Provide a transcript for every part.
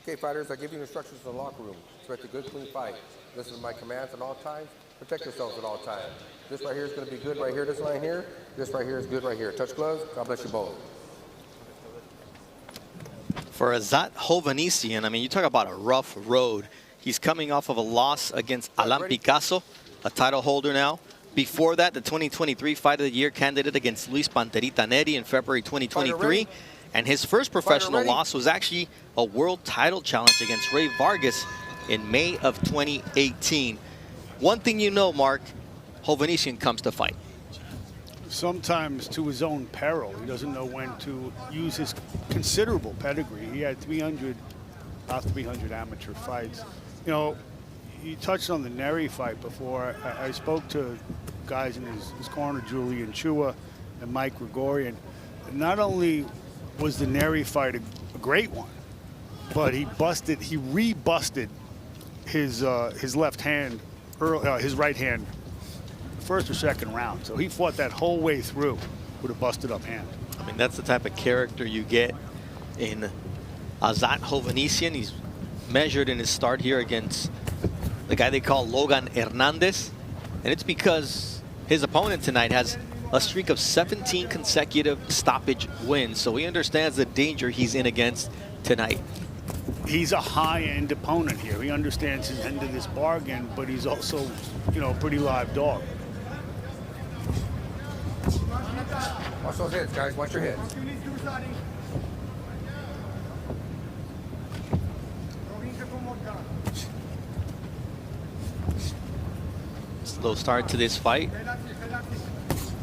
Okay, fighters, I give you instructions in the locker room. Expect a good, clean fight. Listen to my commands at all times. Protect yourselves at all times. This right here is going to be good right here, this line here. This right here is good right here. Touch gloves. God bless you both. For AzatHovhannisyan, I mean, you talk about a rough road. He's coming off of a loss against Alan Picasso, a title holder now. Before that, the 2023 Fight of the Year candidate against Luis Panterita Neri in February 2023. And his first professional loss was actually a world title challenge against Ray Vargas in May of 2018. One thing you know, Mark, Hovhannisyan comes to fight. Sometimes to his own peril. He doesn't know when to use his considerable pedigree. He had 300 amateur fights. You know, you touched on the Neri fight before. I spoke to guys in his corner, Julian Chua and Mike Gregorian. Not only was the Neri fight a great one, but he rebusted his left hand, his right hand, first or second round. So he fought that whole way through with a busted up hand. I mean, that's the type of character you get in AzatHovhannisyan. He's measured in his start here against the guy they call Logan Hernandez. And it's because his opponent tonight has a streak of 17 consecutive stoppage wins. So he understands the danger he's in against tonight. He's a high-end opponent here. He understands his end of this bargain, but he's also, you know, a pretty live dog. Watch those hits, guys. Watch your hits. Slow start to this fight.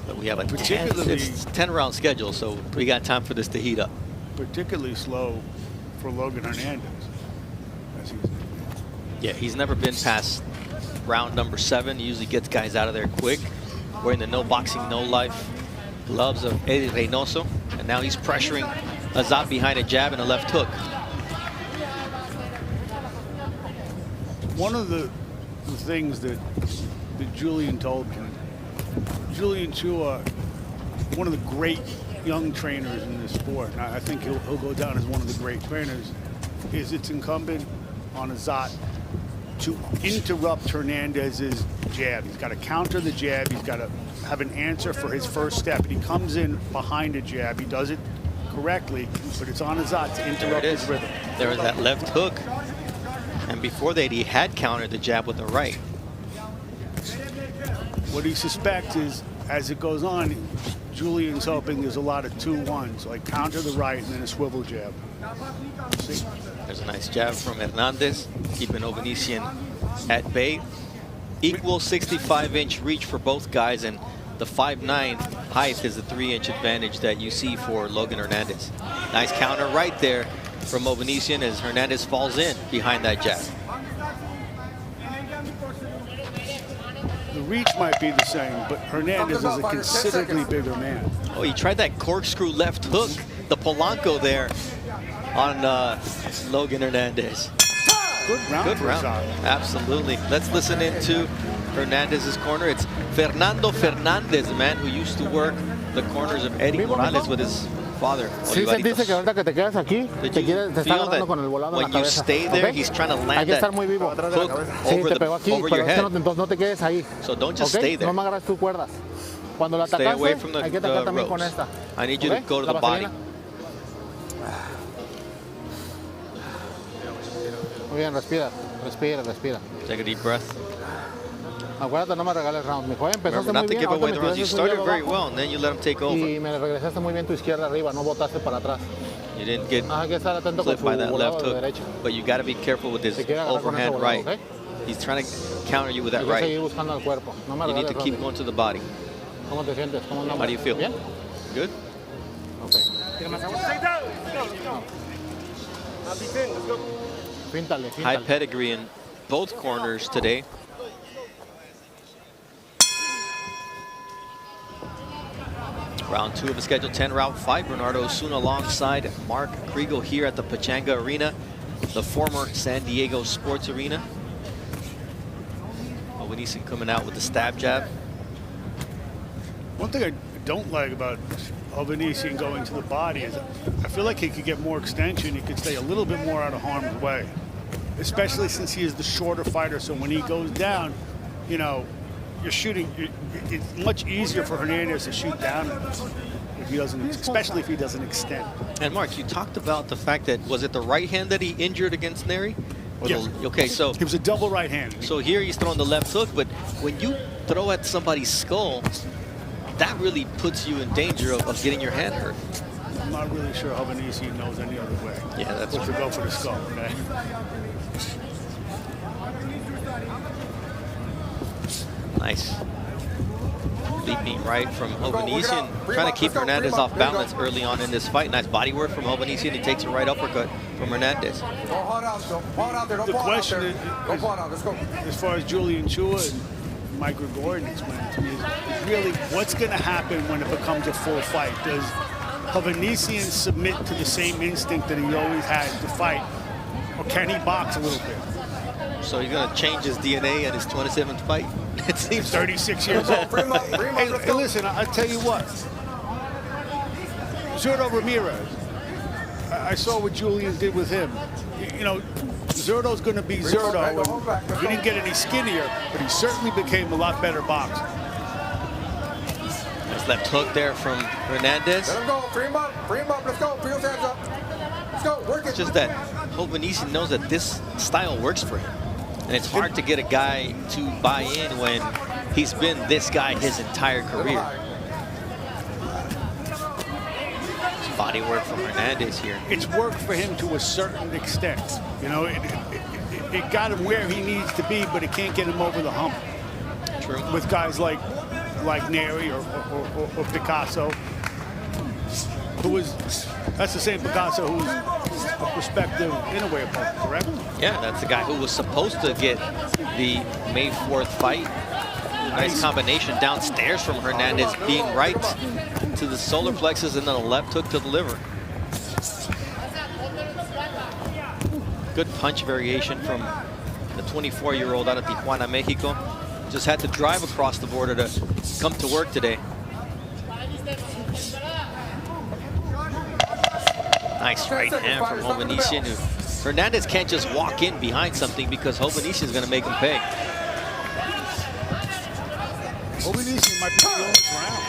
But we have a 10-round schedule, so we got time for this to heat up. Particularly slow for Logan Hernandez. Yeah, he's never been past round number 7. He usually gets guys out of there quick. Wearing the no boxing, no life gloves of Eddie Reynoso. And now he's pressuring Azat behind a jab and a left hook. One of the things that Julian told me, Julian Chua, one of the great young trainers in this sport, and I think he'll go down as one of the great trainers, is it's incumbent on Azat to interrupt Hernandez's jab. He's got to counter the jab. He's got to have an answer for his first step. And he comes in behind a jab. He does it correctly, but it's on Azat to interrupt his rhythm. There was that left hook. And before that, he had countered the jab with the right. What he suspects is, as it goes on, Julian's hoping there's a lot of 2-1s, like counter the right and then a swivel jab. See? There's a nice jab from Hernandez, keeping Hovhannisyan at bay. Equal 65-inch reach for both guys, and the 5'9" height is the 3-inch advantage that you see for Logan Hernandez. Nice counter right there from Hovhannisyan as Hernandez falls in behind that jab. The reach might be the same, but Hernandez is a considerably bigger man. Oh, he tried that corkscrew left hook, the Polanco there on Logan Hernandez. Good round. Good round. Absolutely. Let's listen into Hernandez's corner. It's Fernando Fernandez, the man who used to work the corners of Eddie Morales with his father. Sí, sentiste que ahorita que te quedas aquí, te está agarrando con el volado en la cabeza. When you stay there, he's trying to land that hook Sí, over your head. Entonces no te quedes ahí. So don't just stay there. No me agarras tus cuerdas. Cuando la Stay away atacaste, from the hay que atacar también con ropes. esta. I need you to go to the body. Muy bien, respira, respira, respira. Take a deep breath. Acuérdate, no me regales round. Mijo, empezaste Remember not muy to bien. give away the rounds. You started very abajo, well, and then you let him take over. y me regresaste muy bien tu izquierda arriba, no botaste para atrás. You didn't get Hay que estar atento con flipped su by that left volado de hook, derecha. but you got to be careful with his Te quiere agarrar con ese overhand volado, right. ¿ok? He's trying to counter you with that Hay que right. seguir buscando al cuerpo. No me You need regales to keep round. going to the body. ¿Cómo te sientes? ¿Cómo andamos? How do you feel? ¿Bien? Good? Okay. Píntale, píntale. High pedigree in both corners today. Round 2 of a scheduled 10-round fight. Bernardo Osuna alongside Mark Kriegel here at the Pachanga Arena, the former San Diego Sports Arena. Hovhannisyan coming out with the stab jab. One thing I don't like about Hovhannisyan going to the body is I feel like he could get more extension. He could stay a little bit more out of harm's way, especially since he is the shorter fighter. So when he goes down, you know, you're shooting. It's much easier for Hernandez to shoot down if he doesn't, especially if he doesn't extend. And Mark, you talked about the fact that, was it the right hand that he injured against Neri? Yes. Okay, so he was a double right hand. So here he's throwing the left hook, but when you throw at somebody's skull, that really puts you in danger of getting your hand hurt. I'm not really sure Hovhannisyan knows any other way. Yeah, that's to go for the skull. Okay. Nice. Leaping right from Hovhannisyan, trying to keep Hernandez off balance early on in this fight. Nice body work from Hovhannisyan. He takes a right uppercut from Hernandez. The question is, as far as Julian Chua and Mike Gregorian explained to me, is really what's going to happen when it becomes a full fight. Does Hovhannisyan submit to the same instinct that he always had to fight, or can he box a little bit? So he's going to change his DNA at his 27th fight? It seems 36 years old. Hey, listen, I'll tell you what. Zurdo Ramirez, I saw what Julian did with him. You know, Zurdo's going to be Zurdo. He didn't get any skinnier, but he certainly became a lot better boxer. Nice left hook there from Hernandez. Let him go. Free him up. Free him up. Let's go. Free his hands up. Let's go. Work it. It's just that Hovhannisyan knows that this style works for him. And it's hard to get a guy to buy in when he's been this guy his entire career. Body work from Hernandez here. It's worked for him to a certain extent. You know, it got him where he needs to be, but it can't get him over the hump. True. With guys like Neri or Picasso, that's the same Picasso who's a prospective in-away opponent, correct? Yeah, that's the guy who was supposed to get the May 4th fight. Nice combination downstairs from Hernandez, being right to the solar plexus and then a left hook to the liver. Good punch variation from the 24-year-old out of Tijuana, Mexico. Just had to drive across the border to come to work today. Nice right hand from Hovhannisyan. Hernandez can't just walk in behind something because Hovhannisyan is going to make him pay. Hovhannisyan might be still in this round.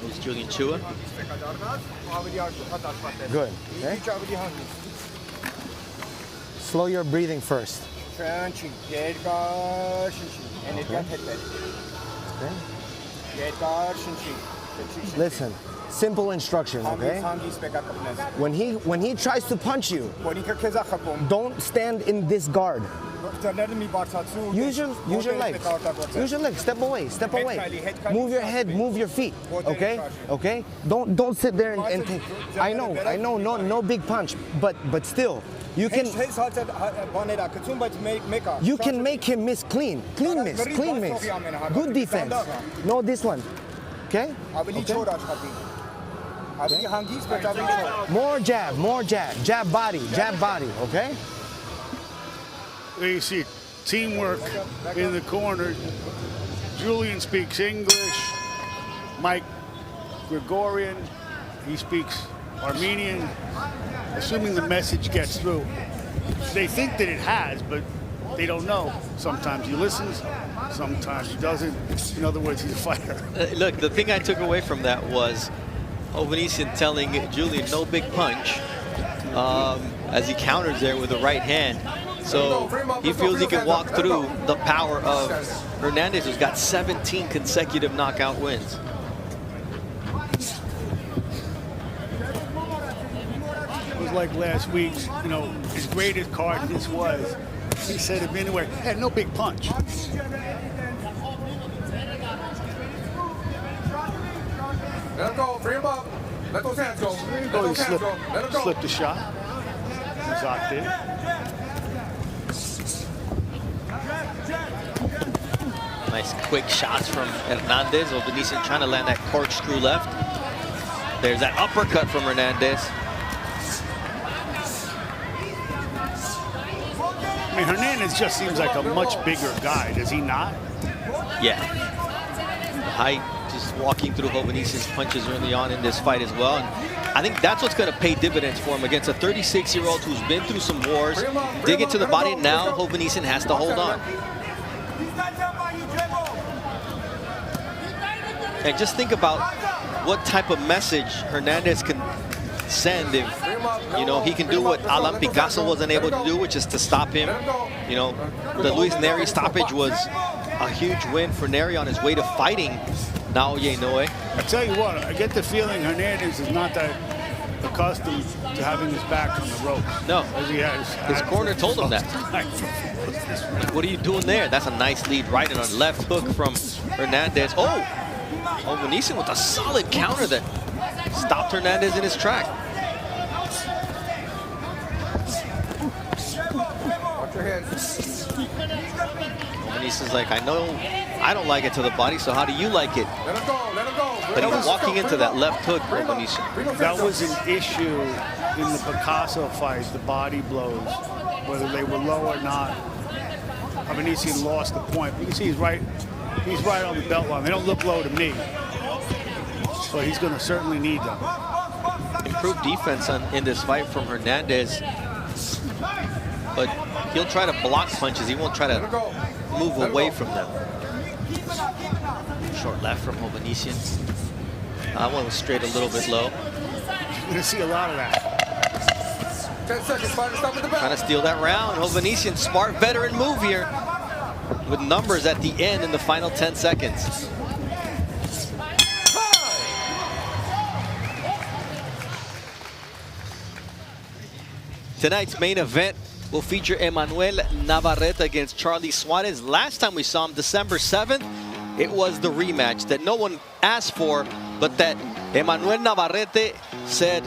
Here's Julian Chua. Good. Okay. Slow your breathing first. Okay. Listen, simple instructions, okay? When he tries to punch you, don't stand in this guard. Use your legs. Use your legs. Step away. Step away. Move your head. Move your feet. Okay. Okay. Don't sit there and take. I know. No big punch, but still. You can make him miss clean. Clean miss. Good defense. No, this one. Okay? More jab. Jab body, okay? There you see teamwork in the corner. Julian speaks English. Mike Gregorian, he speaks Armenian. Assuming the message gets through. They think that it has, but they don't know. Sometimes he listens, sometimes he doesn't. In other words, he's a fighter. Look, the thing I took away from that was Hovhannisyan telling Julian no big punch as he counters there with the right hand. So he feels he can walk through the power of Hernandez, who's got 17 consecutive knockout wins. Like last week, you know, as great as Cardenas was, he said it anyway, had no big punch. Let him go. Free him up. Let those hands go. He slipped a shot. Azat did. Nice quick shots from Hernandez. Hovhannisyan trying to land that corkscrew left. There's that uppercut from Hernandez. mean, Hernandez just seems like a much bigger guy, does he not? Yeah. The height, just walking through Hovhannisyan's punches early on in this fight as well. And I think that's what's going to pay dividends for him against a 36-year-old who's been through some wars, dig into the body. Now Hovhannisyan has to hold on. And just think about what type of message Hernandez can send if, you know, he can do what Alan Picasso wasn't able to do, which is to stop him. You know, the Luis Neri stoppage was a huge win for Neri on his way to fighting Naoya Inoue. I tell you what, I get the feeling Hernandez is not that accustomed to having his back on the ropes. No, as he has. His corner told him that. Like, what are you doing there? That's a nice lead right, and a left hook from Hernandez. Oh, Hovhannisyan with a solid counter that stopped Hernandez in his track. Watch your hands. Hovhannisyan's like, I know I don't like it to the body, so how do you like it? Let him go, let him go. But he was walking into that left hook for Hovhannisyan. That was an issue in the Picasso fight, the body blows, whether they were low or not. Hovhannisyan lost the point. You can see he's right on the belt line. They don't look low to me, but he's going to certainly need them. Improved defense in this fight from Hernandez, but he'll try to block punches. He won't try to move away from them. Short left from Hovhannisyan. That one was straight a little bit low. You're going to see a lot of that. 10 seconds, fighter, stop at the bell. Trying to steal that round. Hovhannisyan, smart veteran move here, with numbers at the end in the final 10 seconds. Tonight's main event will feature Emmanuel Navarrete against Charlie Suarez. Last time we saw him, December 7th, it was the rematch that no one asked for, but that Emmanuel Navarrete said,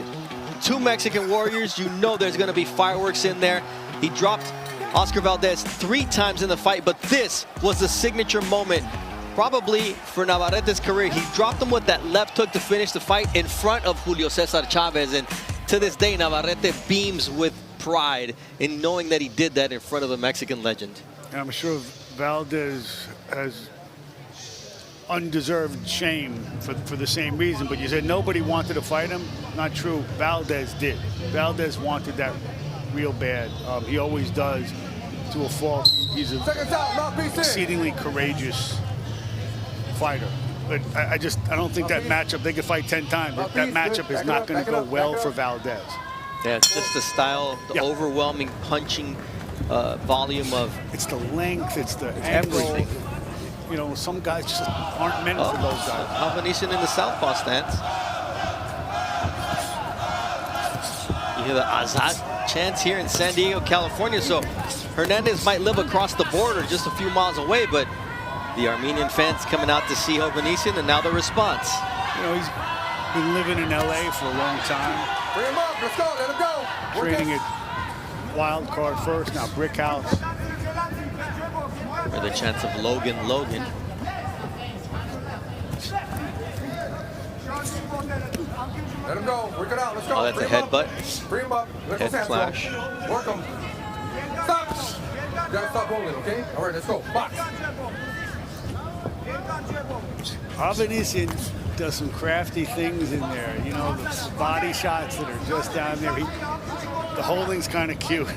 2 Mexican warriors, you know there's going to be fireworks in there. He dropped Oscar Valdez 3 times in the fight, but this was the signature moment, probably for Navarrete's career. He dropped him with that left hook to finish the fight in front of Julio Cesar Chavez, and to this day, Navarrete beams with pride in knowing that he did that in front of a Mexican legend. And I'm sure Valdez has undeserved shame for the same reason, but you said nobody wanted to fight him. Not true. Valdez did. Valdez wanted that real bad. He always does, to a fault. He's an exceedingly courageous fighter. But I don't think that matchup, they could fight 10 times, but that matchup is not going to go well for Valdez. Yeah, it's just the style, the overwhelming punching volume of... It's the length, it's the angle. Everything. You know, some guys just aren't meant for those guys. Hovhannisyan in the southpaw stance. You hear the Azat chants here in San Diego, California. So Hernandez might live across the border just a few miles away, but the Armenian fans coming out to see Hovhannisyan, and now the response. You know, he's been living in LA for a long time. Bring him up, let's go, let him go. Training at Wild Card first, now Brick House. For the chance of Logan. Let him go, work it out, let's go. Oh, that's a headbutt. Bring him up, let Head his flash. go. Work him. Stop. You gotta stop rolling, okay? All right, let's go, box. Hovhannisyan does some crafty things in there. You know, the body shots that are just down there. The holding's kind of cute.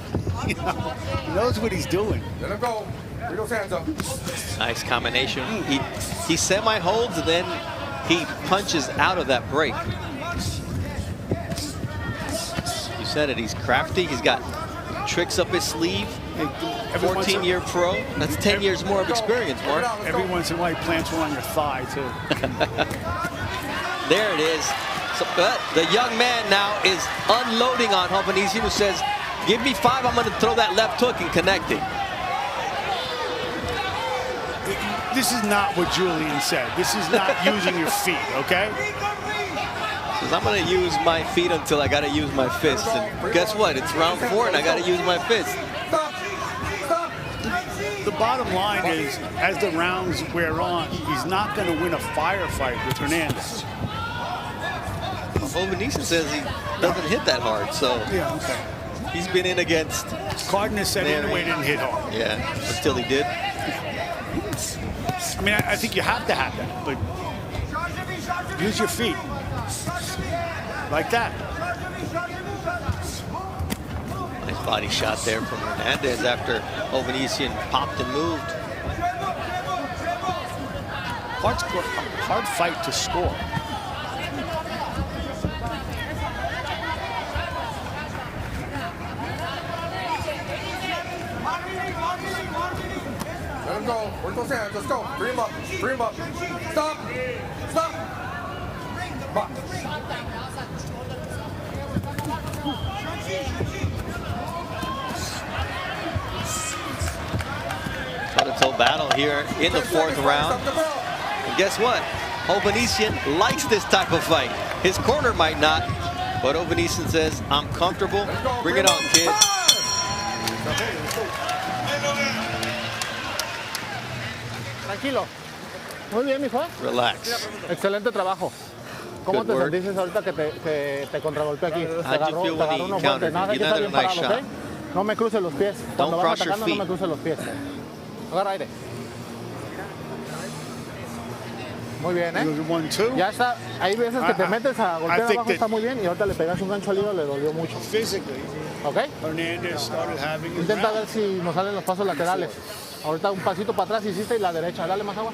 You know, he knows what he's doing. Let him go. Bring those hands up. Nice combination. He semi-holds, and then he punches out of that break. You said it, he's crafty. He's got tricks up his sleeve. 14-year pro. That's 10 years more of experience, Mark. Every once in a while, he plants one on your thigh, too. There it is. So, the young man now is unloading on Hovhannisyan, who says, give me 5, I'm going to throw that left hook and connect it. This is not what Julian said. This is not using your feet, okay? Says, I'm going to use my feet until I got to use my fists. And guess what? It's round 4, and I got to use my fists. The bottom line is, as the rounds wear on, he's not going to win a firefight with Hernandez. Hovhannisyan says he doesn't hit that hard, so yeah, okay. He's been in against. Cardenas said anyway didn't hit hard. Yeah, until he did. I mean, I think you have to have that, but use your feet. Like that. Nice body shot there from Hernandez after Hovhannisyan popped and moved. Hard fight to score. Let him go. Work those hands. Let's go. Bring him up. Bring him up. Stop. Stop. Box. Toe-to-toe battle here in the 4th round. And guess what? Hovhannisyan likes this type of fight. His corner might not, but Hovhannisyan says, I'm comfortable. Bring it on, kid. Tranquilo. Muy bien, mijo. Relax. Excelente trabajo. ¿Cómo Good te work. sentiste ahorita que te contragolpeé aquí? Te How'd you feel when he unos countered? golpes. Nada, hay You que estar landed bien a nice parado, shot. ¿ok? No me cruces los pies. Don't Cuando vas cross your atacando, no me feet. cruces los pies. Agarra aire. Muy bien, ¿eh? 1-2. Ya está. Hay veces que te metes a golpear think abajo, that- está muy bien, y ahorita le pegas un gancho al hígado, le dolió mucho. Physically, ¿Ok? Hernandez started having his Intenta ver round. si nos salen los pasos laterales. Ahorita un pasito para atrás hiciste y la derecha. Dale más agua.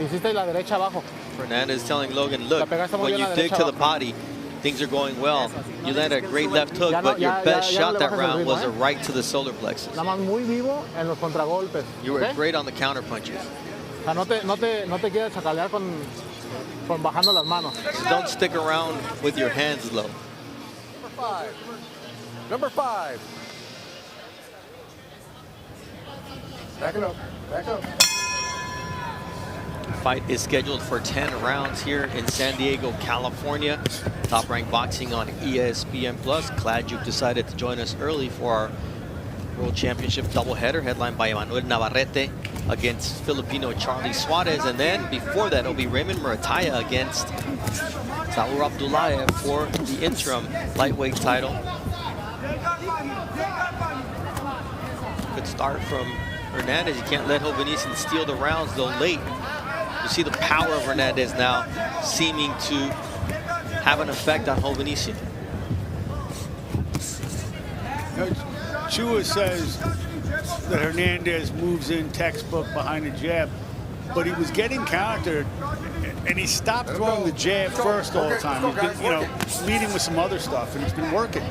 Hiciste y la derecha abajo. Hernandez telling Logan, look, La pegaste muy when bien you a la dig derecha to the abajo. body, things are going well. You landed a great left hook, Ya no- but your ya- best ya no shot le that bajas el round ritmo, was a ¿eh? right to the solar plexus. Nada más muy vivo en los contragolpes. You were ¿ok? great on the counter punches. O sea, no te quieres chacalear con bajando las manos. So don't stick around with your hands low. Number 5. Back it up. Back up. Fight is scheduled for 10 rounds here in San Diego, California. Top Rank Boxing on ESPN+. Glad you've decided to join us early for our World Championship doubleheader, headlined by Manuel Navarrete against Filipino Charlie Suarez. And then before that, it'll be Raymond Murataya against Saur Abdullayev for the interim lightweight title. Good start from Hernandez. You can't let Hovhannisyan steal the rounds though late. You see the power of Hernandez now seeming to have an effect on Hovhannisyan. Chua says that Hernandez moves in textbook behind the jab, but he was getting countered, and he stopped throwing the jab first all the time. He's been, you know, leading with some other stuff, and it's been working.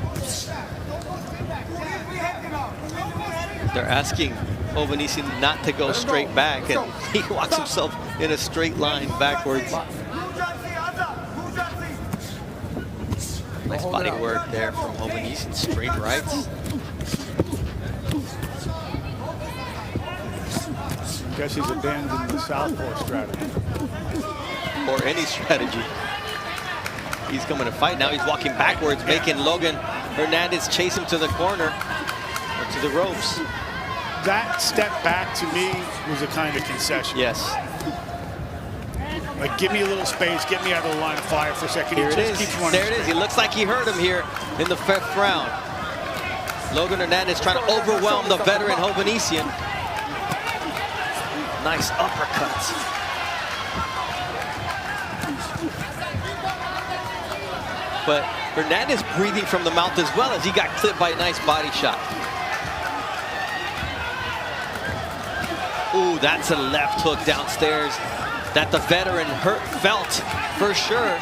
They're asking Hovhannisyan not to go straight back, and he walks himself in a straight line backwards. Nice body work there from Hovhannisyan, straight rights. Guess he's abandoned the southpaw strategy. Or any strategy. He's coming to fight now. He's walking backwards, making Logan Hernandez chase him to the corner, or to the ropes. That step back to me was a kind of concession. Yes. Like, give me a little space, get me out of the line of fire for a second. Here He it just is. keeps running There it is. straight. He looks like he hurt him here in the 5th round. Logan Hernandez trying to overwhelm the veteran Hovhannisyan. Nice uppercuts. But Hernandez breathing from the mouth as well as he got clipped by a nice body shot. Ooh, that's a left hook downstairs that the veteran felt for sure.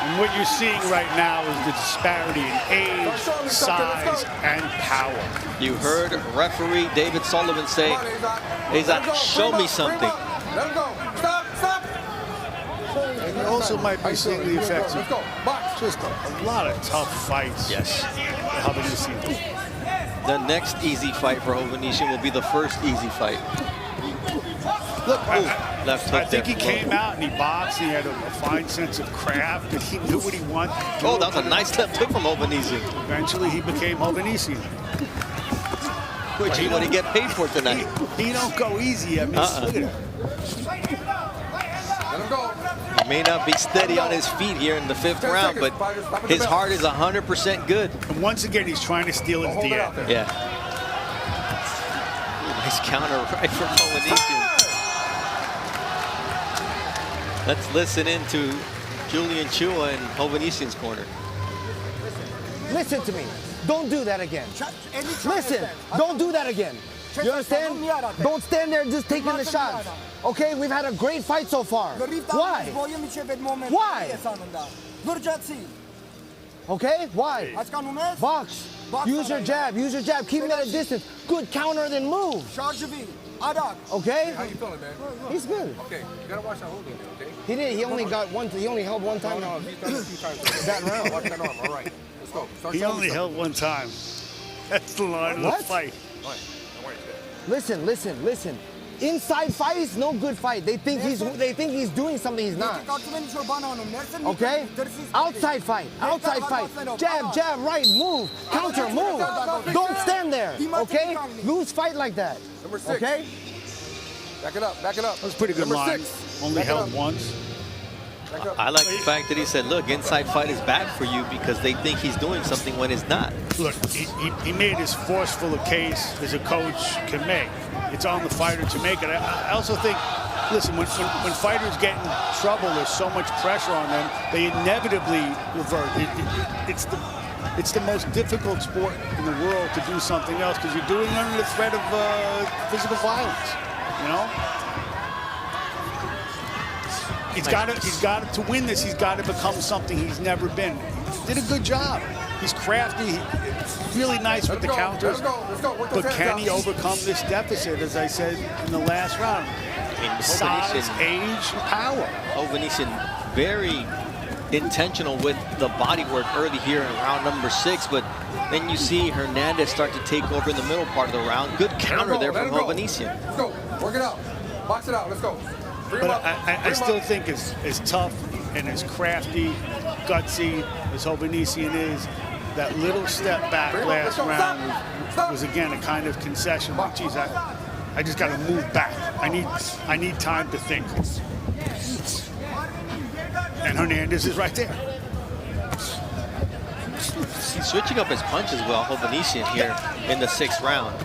And what you're seeing right now is the disparity in age, size, and power. You heard referee David Sullivan say, Azat, show me something. Let him go. Stop. Stop. And he also might be seeing the effects of Let's go. Box. just a lot of tough fights. Yes. Hovhannisyan. The next easy fight for Hovhannisyan will be the first easy fight. Look, Left I hook think he there from came out and he boxed. And he had a fine sense of craft, and he knew what he wanted. Oh, that was a nice left hook from Hovhannisyan. Eventually, he became Hovhannisyan. Which he want to get paid for tonight. He don't go easy. I mean, look at him. Let him go. may not be steady on his feet here in the 5th round, but his heart is 100% good. And once again, he's trying to steal his DA. Yeah. Nice counter right from Hovhannisyan. Let's listen into Julian Chua in Hovhannisyan's corner. Listen to me. Don't do that again. Listen, don't do that again. You understand? Don't stand there just taking the shots. Okay, we've had a great fight so far. Why? Why? Okay, why? Box. Use your jab. Use your jab. Keep him at a distance. Good counter, then move. Okay? How you feeling, man? He's good. Okay, you gotta watch that holding, okay? He did. He only got one. He only held one time. No, he's done it a few times. That round. Watch that arm. All right, let's go. Start He showing only me held one time. That's the line of the What? fight. All right, don't worry. Listen, listen, listen. Inside fights, no good fight. They think he's doing something he's not. Okay? Outside fight. Outside fight. Jab, jab, right, move. Counter, move. Don't stand there. Okay? Lose fight like that. Number 6. Okay? Back it up, back it up. That was a pretty good Number line. 6. Only Back it held up. once. Back up. I like the fact that he said, look, inside fight is bad for you because they think he's doing something when he's not. Look, he made as forceful a case as a coach can make. It's on the fighter to make it. I also think, listen, when fighters get in trouble, there's so much pressure on them, they inevitably revert. It's the most difficult sport in the world to do something else because you're doing it under the threat of physical violence, you know? He's got to win this. He's got to become something he's never been. He did a good job. He's crafty, really nice with the counters. Let's go. Work those But hands can he out. overcome this deficit, as I said in the last round? I mean, Size, Hovhannisyan, age, and power. Hovhannisyan very intentional with the body work early here in round number 6, but then you see Hernandez start to take over in the middle part of the round. Good counter there from Hovhannisyan. Let's go. Work it out. Box it out. Let's go. Bring him But up. I still think as tough and as crafty, gutsy as Hovhannisyan is, that little step back last round was again a kind of concession. Like, geez, I just got to move back. I need time to think. And Hernandez is right there. He's switching up his punches well, Hovhannisyan here in the 6th round.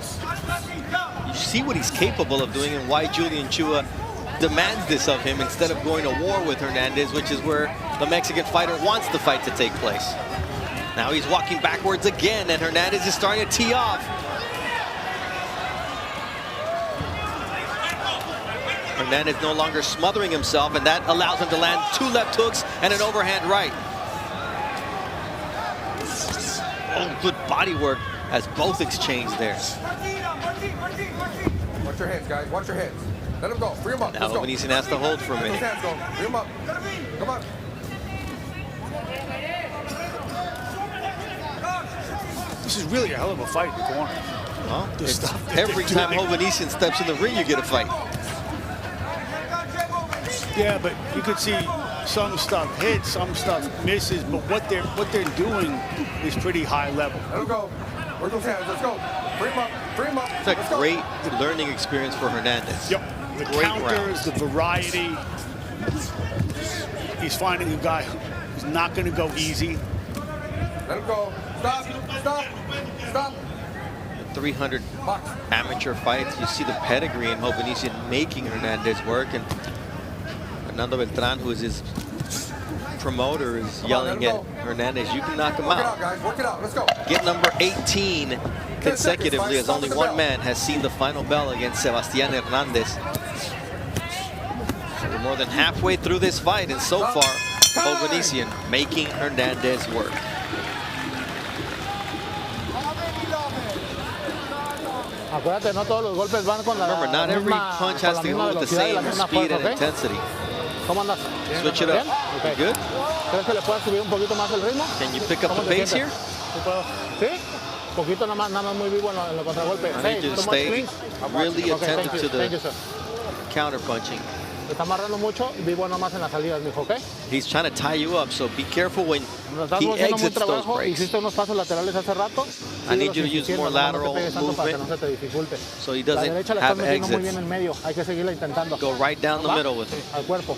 You see what he's capable of doing and why Julian Chua demands this of him instead of going to war with Hernandez, which is where the Mexican fighter wants the fight to take place. Now he's walking backwards again, and Hernandez is starting to tee off. Hernandez no longer smothering himself, and that allows him to land 2 left hooks and an overhand right. Oh, good body work as both exchange there. Watch your heads, guys. Watch your heads. Let him go. Free him up. Now Let's go. Hovhannisyan has to hold for a Let those minute. hands go. Free him up. Come on. This is really a hell of a fight in the corner. Well, The it's stuff that every they're time doing. Hovhannisyan steps in the ring, you get a fight. Yeah, but you could see some stuff hits, some stuff misses, but what they're doing is pretty high level. Let him go. Work those hands. Let's go. Free him up. Free him up. It's Let's a go. great learning experience for Hernandez. Yep. The Great counters, the variety. He's finding a guy who's not going to go easy. Let him go. Stop. Stop. Stop. 300 Box. amateur fights. You see the pedigree in Hovhannisyan making Hernandez work, and Fernando Beltran, who is his promoter, is yelling at Hernandez, you can knock him Work it out, out. guys. Work it out. Let's go. Get number 18 consecutively, as only one man has seen the final bell against Sebastian Hernandez. So we're more than halfway through this fight, and so far, Hovhannisyan making Hernandez work. Acuérdate, no todos los golpes van con la Remember, not every misma, punch con has la to misma go with the velocidad y la same misma speed fuerza, and ¿ok? intensity. ¿Cómo andas? Switch it ¿Bien? up. Ok. You good? ¿Crees que le puedas subir un poquito más el ritmo? Can you pick up ¿Cómo the te pace sientes? here? ¿Sí puedo? ¿Sí? Poquito nada más muy vivo en los contragolpes. I need you to stay really Okay, attentive thank to you. Thank you, the sir. counter punching. Te está amarrando mucho, vivo nada más en las salidas, mijo, ¿ok? He's trying to tie you up, so be careful when Nos estás he haciendo muy exits those trabajo, breaks. hiciste unos pasos laterales hace rato. I need síguelos you to use insistiendo, more nada más lateral no te pegues tanto para que no movement se te dificulte. so he La doesn't derecha la estás have metiendo muy bien exits. en medio, hay que seguirla intentando. Go right down the ¿Va? middle with him. Al cuerpo.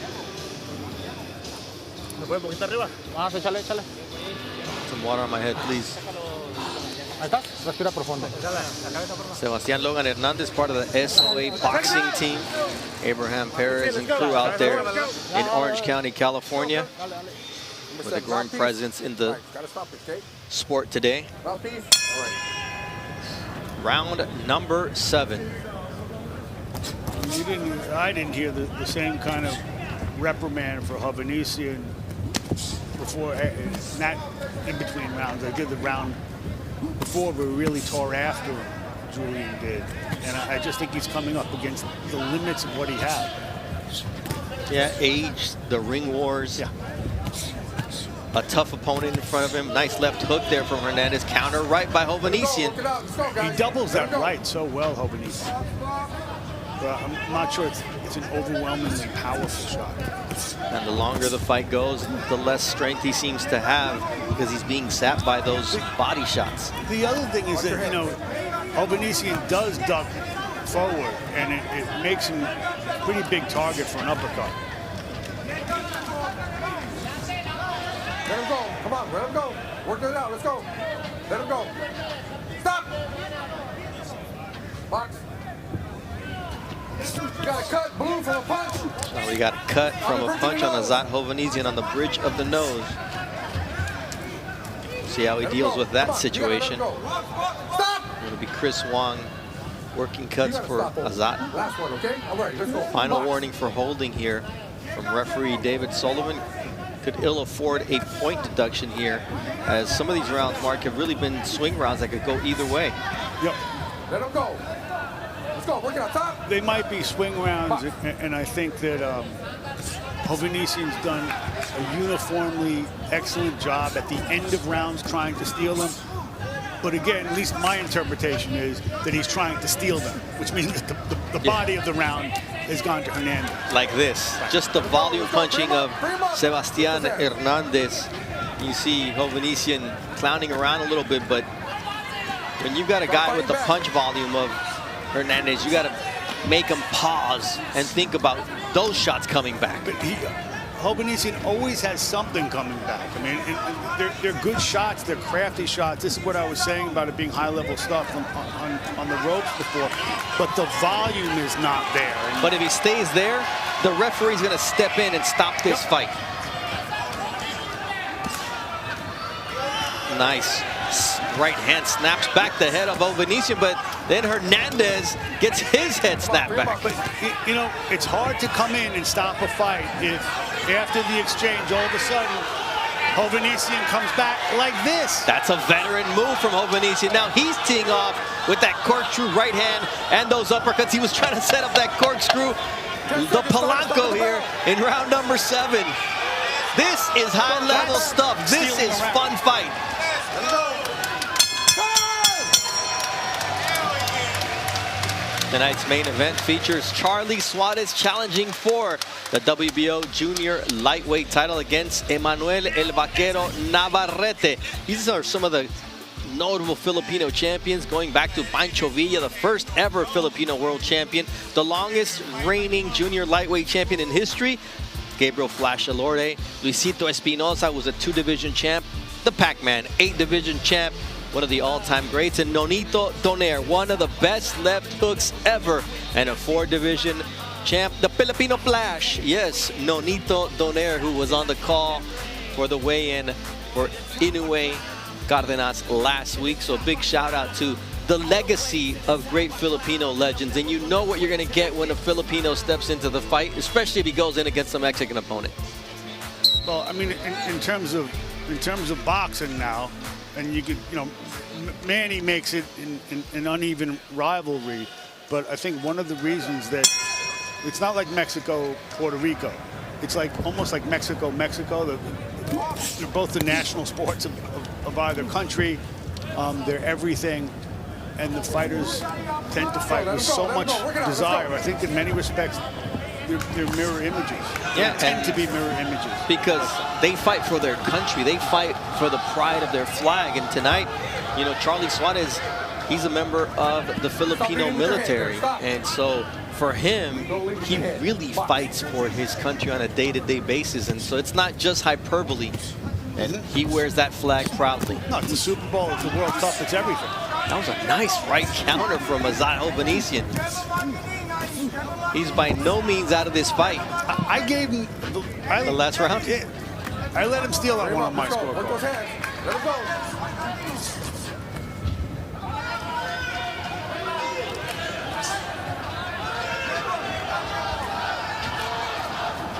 Vamos, échale, échale. Some water on my head, please. Ahí estás, respira profundo. Sebastian Logan Hernandez, part of the SOA boxing team. Abraham Perez and crew out there in Orange County, California, with a growing presence in the sport today. Round number 7. I didn't hear the same kind of reprimand for Hovhannisyan before, not in between rounds. I did the round before, but really tore after Julian did. And I just think he's coming up against the limits of what he had. Yeah, age, the ring wars. Yeah. A tough opponent in front of him. Nice left hook there from Hernandez. Counter right by Hovhannisyan. He doubles that right so well, Hovhannisyan. But I'm not sure it's an overwhelmingly powerful shot. And the longer the fight goes, the less strength he seems to have because he's being sapped by those body shots. The other thing is that, Hovhannisyan does duck forward, and it makes him a pretty big target for an uppercut. Let him go. Come on, let him go. Work it out. Let's go. Let him go. Stop. Box. You got a cut, blue from a punch. So we got a cut from a punch on AzatHovhannisyan on the bridge of the nose. See how he deals with that situation. It'll be Chris Wong working cuts for Azat. Last one, okay? All right, let's go. Final warning for holding here from referee David Sullivan. Could ill afford a point deduction here, as some of these rounds, Mark, have really been swing rounds that could go either way. Yep. Let him go. Let's go. Work it on top. They might be swing rounds, and I think that Hovhannisyan's done a uniformly excellent job at the end of rounds trying to steal them. But again, at least my interpretation is that he's trying to steal them, which means that the body of the round has gone to Hernandez. Like this, just the volume punching of Sebastian Hernandez. You see Hovhannisyan clowning around a little bit, but when you've got a guy with the punch volume of Hernandez, you got to make him pause and think about those shots coming back. But Hovhannisyan always has something coming back. I mean, they're good shots, they're crafty shots. This is what I was saying about it being high-level stuff on the ropes before. But the volume is not there. But if he stays there, the referee's going to step in and stop this fight. Nice. Right hand snaps back the head of Hovhannisyan, but then Hernandez gets his head snapped back. But, it's hard to come in and stop a fight if after the exchange, all of a sudden, Hovhannisyan comes back like this. That's a veteran move from Hovhannisyan. Now he's teeing off with that corkscrew right hand and those uppercuts. He was trying to set up that corkscrew. The Polanco here in round number 7. This is high-level stuff. This is fun fight. Tonight's main event features Charlie Suarez challenging for the WBO junior lightweight title against Emmanuel El Vaquero Navarrete. These are some of the notable Filipino champions, going back to Pancho Villa, the first ever Filipino world champion, the longest reigning junior lightweight champion in history, Gabriel Flash Elorde. Luisito Espinosa was a 2-division champ, the Pac-Man 8-division champ, one of the all-time greats, and Nonito Donaire, one of the best left hooks ever, and a 4-division champ, the Filipino Flash. Yes, Nonito Donaire, who was on the call for the weigh-in for Inoue Cardenas last week. So a big shout out to the legacy of great Filipino legends, and you know what you're going to get when a Filipino steps into the fight, especially if he goes in against a Mexican opponent. Well, I mean, in terms of boxing now, and you could, Manny makes it an uneven rivalry, but I think one of the reasons that it's not like Mexico, Puerto Rico. It's like almost like Mexico. They're both the national sports of either country. They're everything, and the fighters tend to fight with so much desire. I think in many respects, they're mirror images. Yeah, they tend to be mirror images. Because they fight for their country. They fight for the pride of their flag. And tonight, Charlie Suarez, he's a member of the Filipino military. And so for him, he really fights for his country on a day-to-day basis, and so it's not just hyperbole, and he wears that flag proudly. No, it's the Super Bowl, it's the World Cup, it's everything. That was a nice right counter from AzatHovhannisyan. He's by no means out of this fight. I gave him The last round? Yeah, I let him steal that one on my scorecard. Work those hands. Let him go.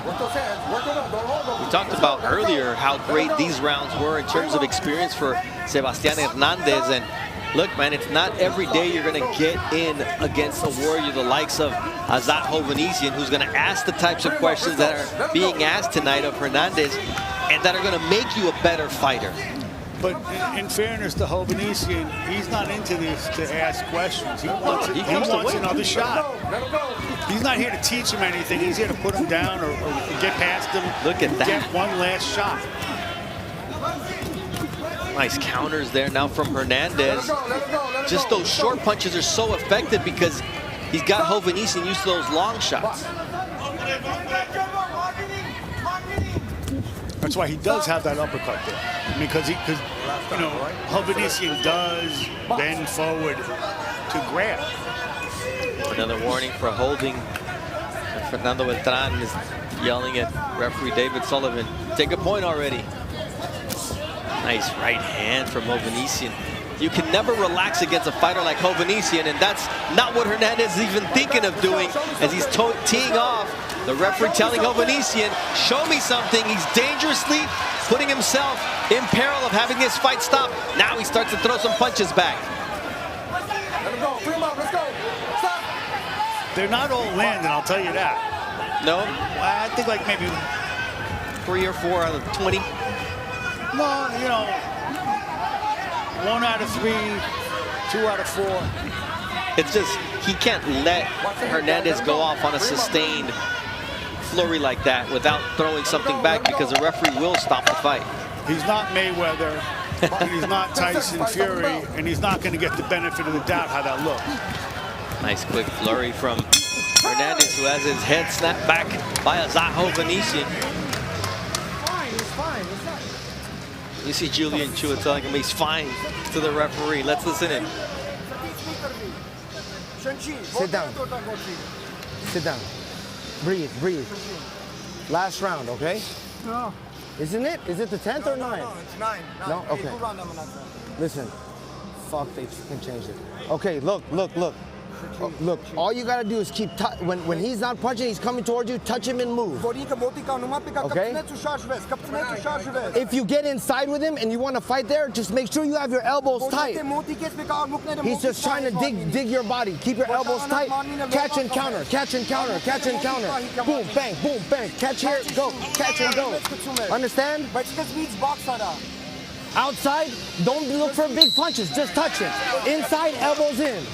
Work those hands. Work them up. Don't hold them. We talked about earlier how great these rounds were in terms of experience for Sebastian Hernandez. And look, man, it's not every day you're going to get in against a warrior the likes of AzatHovhannisyan, who's going to ask the types of questions that are being asked tonight of Hernandez and that are going to make you a better fighter. But in fairness to Hovhannisyan, he's not into this to ask questions. He wants another shot. He's not here to teach him anything. He's here to put him down or get past him. Look at that. Get one last shot. Nice counters there now from Hernandez. Just those short punches are so effective because he's got Hovhannisyan used to those long shots. That's why he does have that uppercut there. Because you know, Hovhannisyan does bend forward to grab. Another warning for holding. And Fernando Beltran is yelling at referee David Sullivan. Take a point already. Nice right hand from Hovhannisyan. You can never relax against a fighter like Hovhannisyan, and that's not what Hernandez is even thinking of doing as he's teeing off. The referee telling Hovhannisyan, show me something. He's dangerously putting himself in peril of having this fight stop. Now he starts to throw some punches back. Let him go. Free him up. Let's go. Stop. They're not all landing, I'll tell you that. No? I think like maybe 3 or 4 out of 20. No, you know, 1 out of 3, 2 out of 4. It's just, he can't let Hernandez go off on a sustained flurry like that without throwing something back because the referee will stop the fight. He's not Mayweather, and he's not Tyson Fury, and he's not going to get the benefit of the doubt how that looks. Nice quick flurry from Hernandez, who has his head snapped back by AzatHovhannisyan. You see Julian Chua telling him he's fine to the referee. Let's listen in. Sit down. Sit down. Breathe, breathe. Last round, okay? No. Isn't it? Is it the 10th or 9th? No, it's 9. No? Okay. Listen, fuck, they can change it. Okay, look. Oh, look, all you gotta do is keep, when he's not punching, he's coming towards you, touch him and move. Okay? If you get inside with him and you want to fight there, just make sure you have your elbows tight. He's just trying to dig your body. Keep your elbows tight. Catch and counter, catch and counter, catch and counter. Boom, bang, catch here, go, catch and go. Understand? Outside, don't look for big punches, just touch him. Inside, elbows in.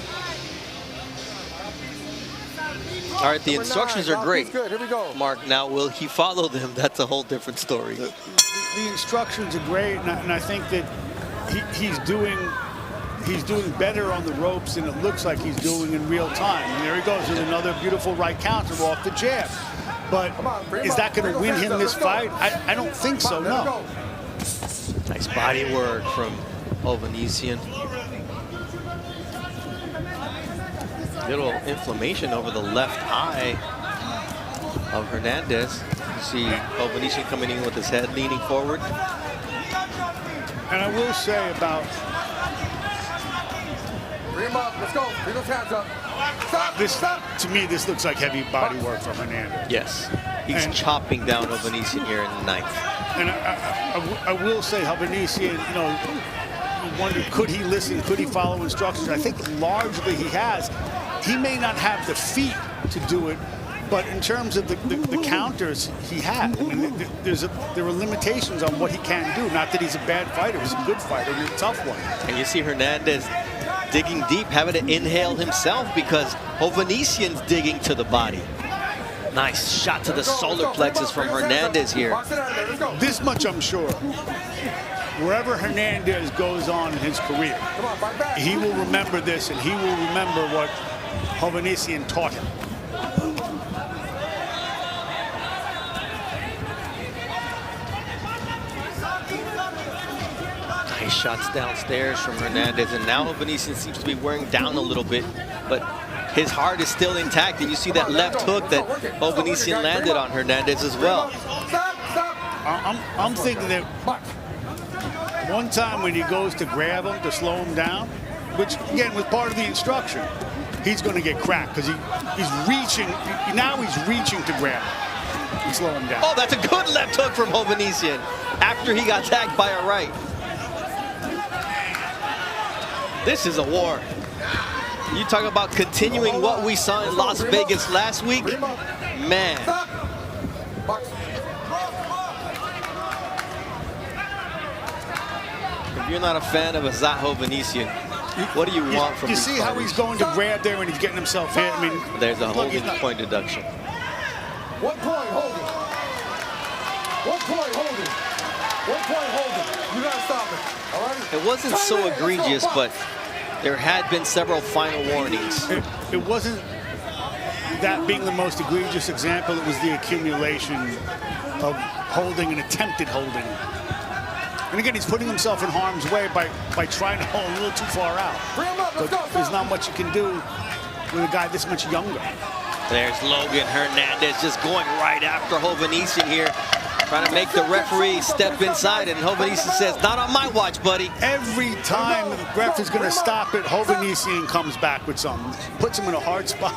All right, the instructions are great. Good. Here we go. Mark, now will he follow them? That's a whole different story. The instructions are great, and I think that he's doing better on the ropes than it looks like he's doing in real time. And there he goes with another beautiful right counter off the jab. But is that going to win him this fight? I don't think so, no. Nice body work from Hovhannisyan. Little inflammation over the left eye of Hernandez. You see Hovhannisyan coming in with his head leaning forward. And I will say about Bring him up. Let's go. Bring those hands up. Stop. this, to me, this looks like heavy body work from Hernandez. Yes, he's chopping down Hovhannisyan here in the 9th. And I will say Hovhannisyan, you know, you wonder, could he listen? Could he follow instructions? I think largely he has. He may not have the feet to do it, but in terms of the counters, he has. I mean, there are limitations on what he can do. Not that he's a bad fighter. He's a good fighter. He's a tough one. And you see Hernandez digging deep, having to inhale himself because Hovhannisyan's digging to the body. Nice shot to the solar plexus from Hernandez here. This much I'm sure. Wherever Hernandez goes on in his career, he will remember this, and he will remember what Hovhannisyan taught him. Nice shots downstairs from Hernandez, and now Hovhannisyan seems to be wearing down a little bit, but his heart is still intact, and you see that left hook that Hovhannisyan landed on Hernandez as well. I'm thinking that one time when he goes to grab him to slow him down, which again was part of the instruction, he's going to get cracked because he's reaching. Now he's reaching to grab him and slow him down. Oh, that's a good left hook from Hovhannisyan after he got tagged by a right. This is a war. You talk about continuing what we saw in Las Vegas last week, man. If you're not a fan of Azat Hovhannisyan, what do you want from You these see how he's going to grab there when he's getting himself hit? I mean, there's a holding point deduction. 1 point holding. 1 point holding. 1 point holding. You gotta stop it. All right? It wasn't so egregious, but there had been several final warnings. It wasn't that being the most egregious example. It was the accumulation of holding and attempted holding. And again, he's putting himself in harm's way by trying to hold a little too far out. But there's not much you can do with a guy this much younger. There's Logan Hernandez just going right after Hovhannisyan here, trying to make the referee step inside, and Hovhannisyan says, not on my watch, buddy. Every time the ref is going to stop it, Hovhannisyan comes back with something. Puts him in a hard spot.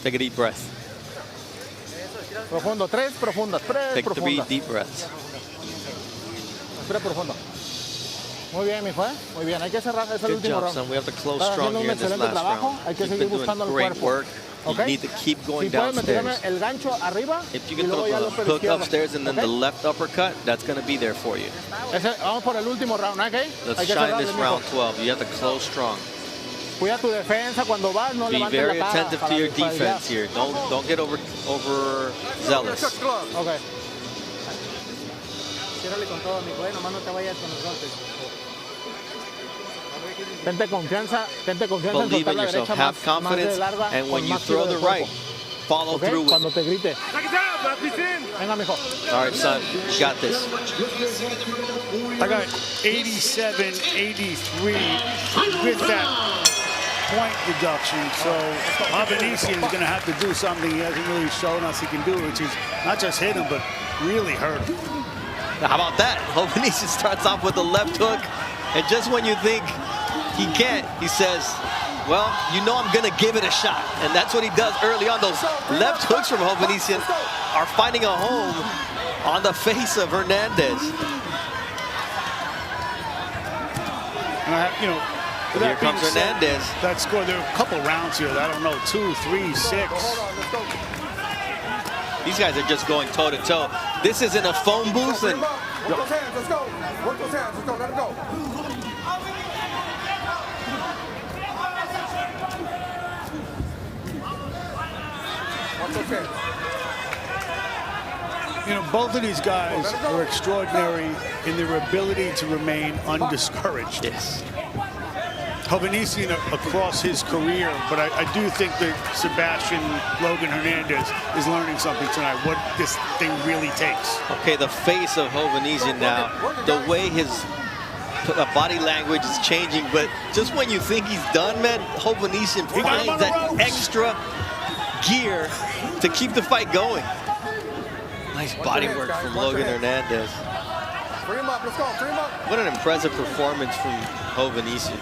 Take a deep breath. Profundo, tres profundas, tres Take 3 profundas. deep breaths. Respira profundo. Muy bien, mijo, ¿eh? Muy bien. Hay que cerrar, es el Good último job, round. son. We have to close Estás strong haciendo un here in this excelente last trabajo. round. Hay que You've seguir been buscando doing el great cuerpo. work. You Okay? need to keep going Si puedes meterme downstairs. el gancho arriba. If you Y get luego ya the lo por hook izquierda. upstairs and then Okay? the left uppercut, that's going to be there for you. Vamos por el último round, ¿ok? Let's Hay que shine cerrarle, this mijo. round 12. You have to close strong. Cuida tu defensa cuando vas, no Be levantes very la cara attentive para to your para defense here. Don't get over zealous. Okay. Ciérrale con todo, mijo, nomás no te vayas con los golpes. Tente confianza en Believe soltar in la yourself. derecha Have más confidence, de larga, and when con you más throw tiro the de right, cuerpo. follow Okay? through with Cuando it. te grite. Venga, mijo. All right, son, you got this. I got 87, 83 with that point deduction. So Hovhannisyan is going to have to do something he hasn't really shown us he can do, which is not just hit him, but really hurt him. Now, how about that? Hovhannisyan starts off with a left hook, and just when you think he can't, he says, well, you know I'm going to give it a shot. And that's what he does early on. Those left hooks from Hovhannisyan are finding a home on the face of Hernandez. You know, with Here that being comes said, Hernandez. that score, there are a couple rounds here. I don't know, 2, 3, 6. These guys are just going toe-to-toe. This isn't a phone booth. And Work those hands, let's go. Work those hands, let's go, let it go. Watch those hands. You know, both of these guys are extraordinary in their ability to remain undiscouraged. yes. Hovhannisyan across his career, but I do think that Sebastian Logan Hernandez is learning something tonight, what this thing really takes. Okay, the face of Hovhannisyan now, the way his body language is changing, but just when you think he's done, man, Hovhannisyan finds that extra gear to keep the fight going. Nice body work from Logan Hernandez. Free him up, let's go, free him up. What an impressive performance from Hovhannisyan.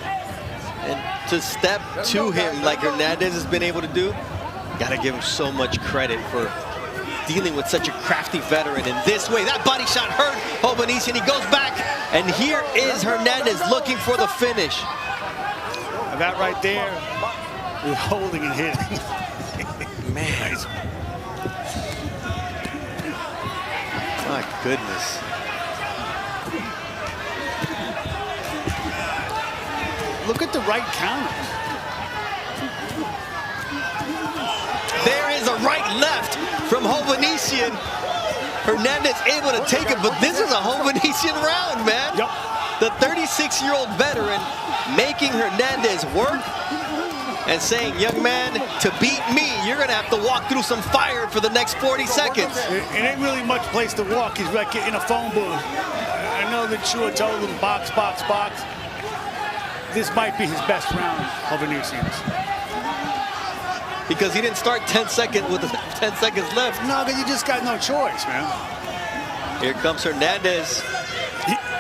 And to step to him like Hernandez has been able to do, gotta give him so much credit for dealing with such a crafty veteran in this way. That body shot hurt Hovhannisyan. He goes back, and here is Hernandez looking for the finish. And that right there is holding and hitting. Man. My goodness. Look at the right counter. There is a right-left from Hovhannisyan. Hernandez able to take it, but this is a Hovhannisyan round, man. Yep. The 36-year-old veteran making Hernandez work and saying, young man, to beat me, you're going to have to walk through some fire for the next 40 seconds. It ain't really much place to walk. He's like in a phone booth. I know that Chua told him box, box, box. This might be his best round of Hovhannisyan's. Because he didn't start 10 seconds with 10 seconds left. No, but you just got no choice, man. Here comes Hernandez.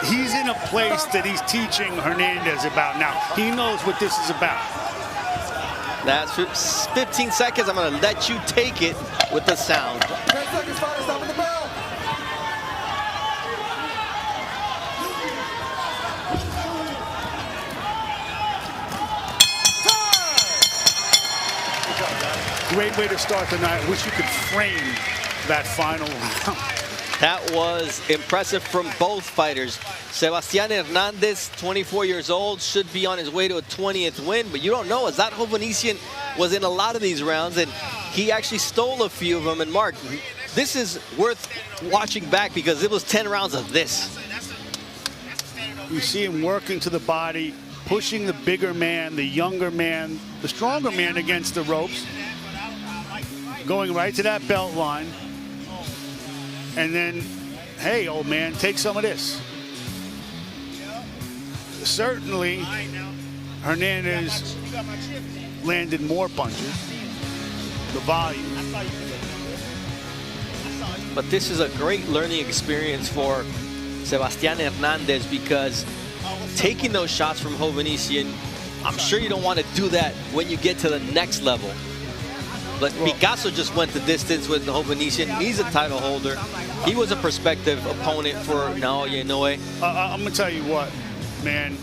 He's in a place that he's teaching Hernandez about now. He knows what this is about. That's 15 seconds. I'm going to let you take it with the sound. 10 seconds, father, stop at the bell. Great way to start the night. I wish you could frame that final round. That was impressive from both fighters. Sebastian Hernandez, 24 years old, should be on his way to a 20th win, but you don't know. AzatHovhannisyan was in a lot of these rounds, and he actually stole a few of them. And Mark, this is worth watching back because it was 10 rounds of this. You see him working to the body, pushing the bigger man, the younger man, the stronger man against the ropes, going right to that belt line. And then, hey, old man, take some of this. Certainly, Hernandez landed more punches. The volume. But this is a great learning experience for Sebastian Hernandez because taking those shots from Hovhannisyan, I'm sure you don't want to do that when you get to the next level. But Picasso just went the distance with Hovhannisyan. He's a title holder. He was a prospective opponent for Naoya Inoue. I'm going to tell you what, man,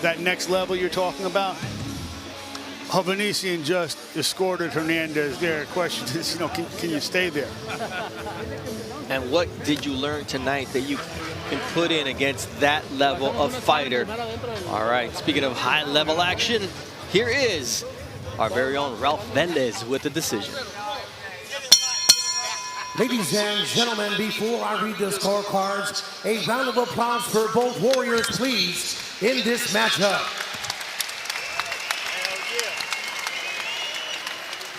that next level you're talking about, Hovhannisyan just escorted Hernandez there. Question is, you know, can you stay there? And what did you learn tonight that you can put in against that level of fighter? All right, speaking of high-level action, here is our very own Ralph Velez with the decision. Ladies and gentlemen, before I read the scorecards, a round of applause for both warriors, please, in this matchup.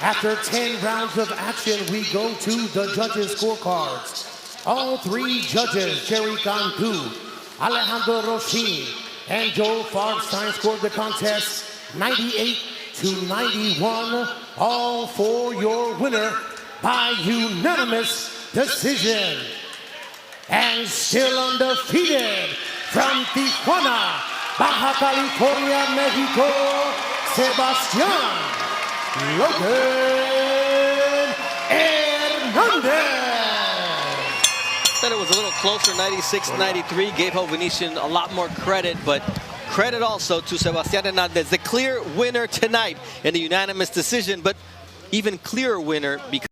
After 10 rounds of action, we go to the judges' scorecards. All three judges, Jerry Cantu, Alejandro Roshin, and Joe Farbstein scored the contest 98-91, all for your winner by unanimous decision. And still undefeated from Tijuana, Baja California, Mexico, Sebastian Logan Hernandez. Said it was a little closer, 96-93. Gave Hovhannisyan a lot more credit, but credit also to Sebastian Hernandez, the clear winner tonight in the unanimous decision, but even clearer winner because